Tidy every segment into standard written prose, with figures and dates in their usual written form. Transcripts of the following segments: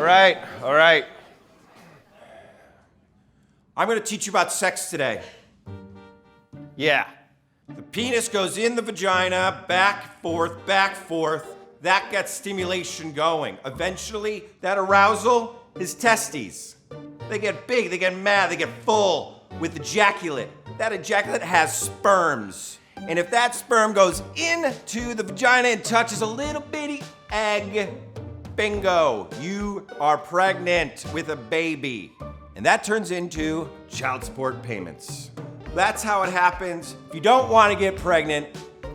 All right, all right. I'm gonna teach you about sex today. Yeah. The penis goes in the vagina, back, forth, back, forth. That gets stimulation going. Eventually, that arousal, his testes. They get big, they get mad, they get full with ejaculate. That ejaculate has sperms. And if that sperm goes into the vagina and touches a little bitty egg, bingo, you are pregnant with a baby. And that turns into child support payments. That's how it happens. If you don't want to get pregnant,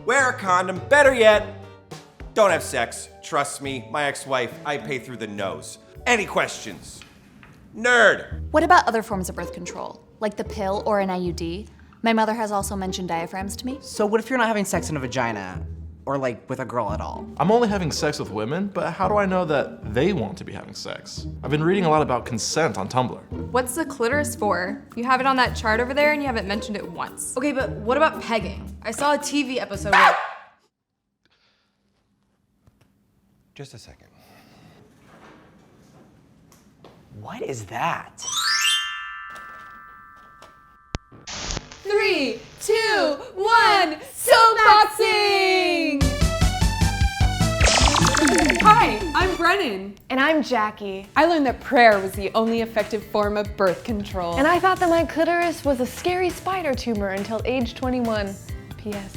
wear a condom. Better yet, don't have sex. Trust me, my ex-wife, I pay through the nose. Any questions? Nerd. What about other forms of birth control, like the pill or an IUD? My mother has also mentioned diaphragms to me. So what if you're not having sex in a vagina? Or like with a girl at all? I'm only having sex with women, but how do I know that they want to be having sex? I've been reading a lot about consent on Tumblr. What's the clitoris for? You have it on that chart over there and you haven't mentioned it once. Okay, but what about pegging? I saw a TV episode where... Just a second. What is that? 3, 2, 1, soapboxing! Hi, I'm Brennan. And I'm Jackie. I learned that prayer was the only effective form of birth control. And I thought that my clitoris was a scary spider tumor until age 21. P.S.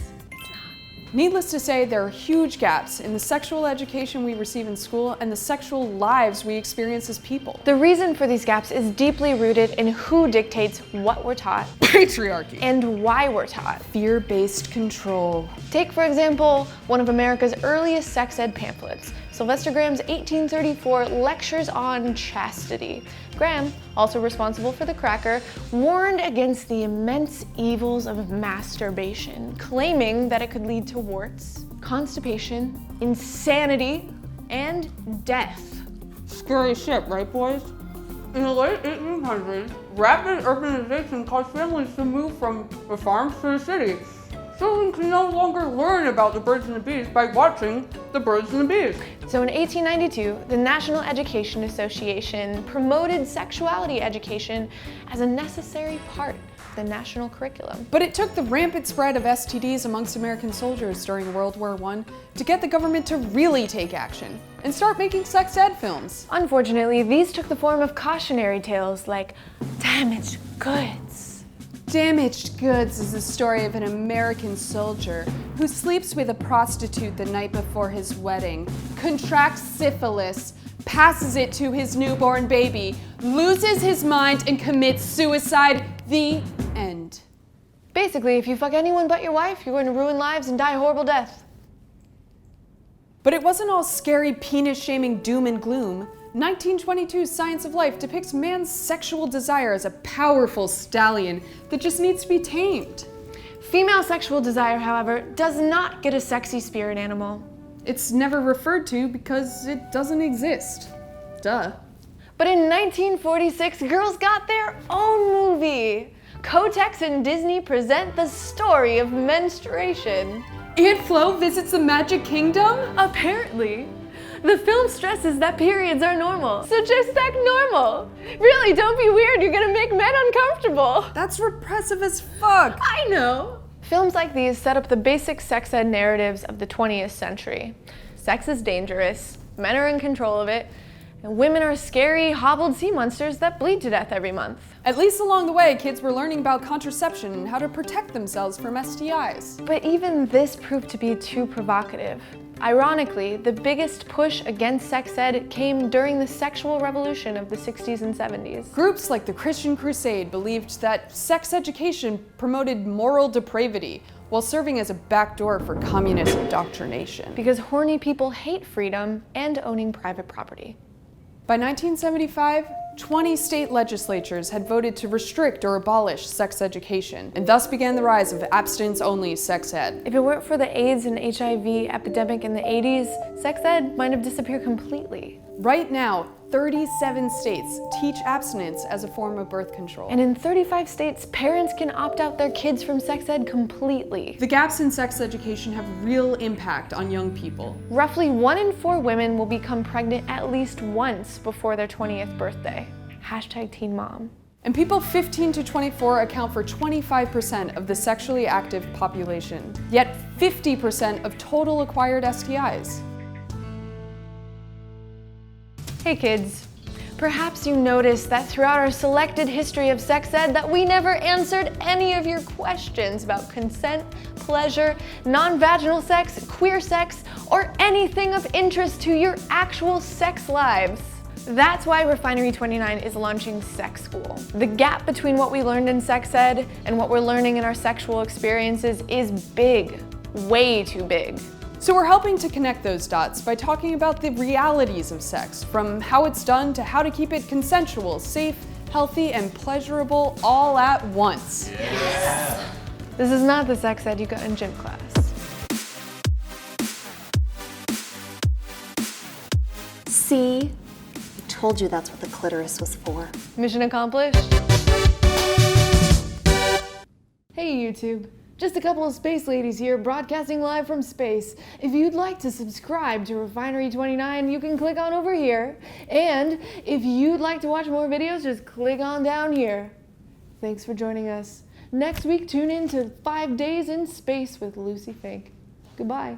Needless to say, there are huge gaps in the sexual education we receive in school and the sexual lives we experience as people. The reason for these gaps is deeply rooted in who dictates what we're taught. Patriarchy. And why we're taught. Fear-based control. Take, for example, one of America's earliest sex ed pamphlets, Sylvester Graham's 1834 Lectures on Chastity. Graham, also responsible for the cracker, warned against the immense evils of masturbation, claiming that it could lead to warts, constipation, insanity, and death. Scary shit, right, boys? In the late 1800s, rapid urbanization caused families to move from the farms to the city. Children can no longer learn about the birds and the bees by watching the birds and the bees. So in 1892, the National Education Association promoted sexuality education as a necessary part of the national curriculum. But it took the rampant spread of STDs amongst American soldiers during World War I to get the government to really take action and start making sex ed films. Unfortunately, these took the form of cautionary tales like damaged goods. Damaged Goods is the story of an American soldier who sleeps with a prostitute the night before his wedding, contracts syphilis, passes it to his newborn baby, loses his mind, and commits suicide. The end. Basically, if you fuck anyone but your wife, you're going to ruin lives and die a horrible death. But it wasn't all scary penis-shaming doom and gloom. 1922's Science of Life depicts man's sexual desire as a powerful stallion that just needs to be tamed. Female sexual desire, however, does not get a sexy spirit animal. It's never referred to because it doesn't exist. Duh. But in 1946, girls got their own movie. Kotex and Disney present the story of menstruation. Aunt Flo visits the Magic Kingdom? Apparently. The film stresses that periods are normal, so just act normal. Really, don't be weird, you're gonna make men uncomfortable. That's repressive as fuck. I know. Films like these set up the basic sex ed narratives of the 20th century. Sex is dangerous, men are in control of it, and women are scary, hobbled sea monsters that bleed to death every month. At least along the way, kids were learning about contraception and how to protect themselves from STIs. But even this proved to be too provocative. Ironically, the biggest push against sex ed came during the sexual revolution of the 60s and 70s. Groups like the Christian Crusade believed that sex education promoted moral depravity while serving as a backdoor for communist indoctrination. Because horny people hate freedom and owning private property. By 1975, 20 state legislatures had voted to restrict or abolish sex education, and thus began the rise of abstinence-only sex ed. If it weren't for the AIDS and HIV epidemic in the 80s, sex ed might have disappeared completely. Right now, 37 states teach abstinence as a form of birth control. And in 35 states, parents can opt out their kids from sex ed completely. The gaps in sex education have real impact on young people. Roughly 1 in 4 women will become pregnant at least once before their 20th birthday. Hashtag Teen Mom. And people 15 to 24 account for 25% of the sexually active population, yet 50% of total acquired STIs. Hey kids, perhaps you noticed that throughout our selected history of sex ed that we never answered any of your questions about consent, pleasure, non-vaginal sex, queer sex, or anything of interest to your actual sex lives. That's why Refinery 29 is launching Sex School. The gap between what we learned in sex ed and what we're learning in our sexual experiences is big, way too big. So we're helping to connect those dots by talking about the realities of sex, from how it's done to how to keep it consensual, safe, healthy, and pleasurable all at once. Yes. This is not the sex ed you got in gym class. See? I told you that's what the clitoris was for. Mission accomplished. Hey YouTube. Just a couple of space ladies here broadcasting live from space. If you'd like to subscribe to Refinery 29, you can click on over here. And if you'd like to watch more videos, just click on down here. Thanks for joining us. Next week, tune in to 5 Days in Space with Lucy Fink. Goodbye.